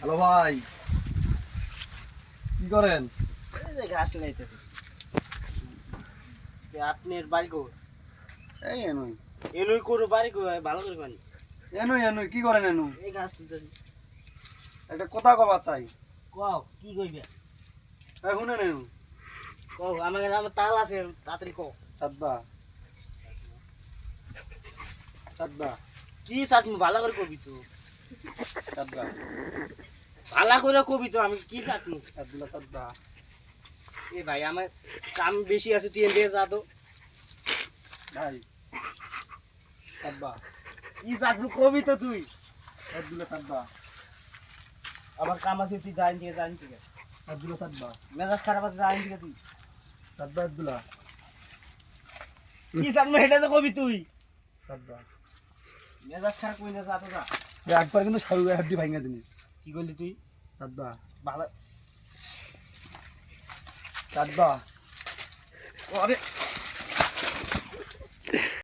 Hello ভাই, কি করেন? এই যে ঘাস লাইতে আপনার বাড়ি কো এই এনুই এনুই করো বাড়ি কো ভালো করে পানি এনুই এনুই কি করেন এনু? এই ঘাস তুলতেছি একটা কথা কবার চাই। কও কি কইবে এই শুনেন এনু কও আমার তাল আছে তাড়াতাড়ি কও চাঁদবা চাঁদবা কি চাটনি ভালো করে কবি তো চাঁদবা ভালো করে কবি তো আমি কি চাটনি আব্দুল্লাহ চাঁদবা। এ ভাই আমার কাম বেশি আছে তুই এনে যা তো ভাই চাঁদবা কি চাটনি কবি তো তুই আব্দুল্লাহ চাঁদবা আমার কাম আছে তুই জানি থেকে আব্দুল্লাহ চাঁদবা মেজাজ খারাপ আছে জানি থেকে তুই চাঁদবা আব্দুল্লাহ কি চাটনি হেঁটে তো কবি তুই চাঁদবা। মেজাজ খারাপ কই না যা তো যা একবার কিন্তু সরু হাড্ডি ভাঙা দিনি। কি করলি তুই চাঁদবা ভালো চাঁদবা। আরে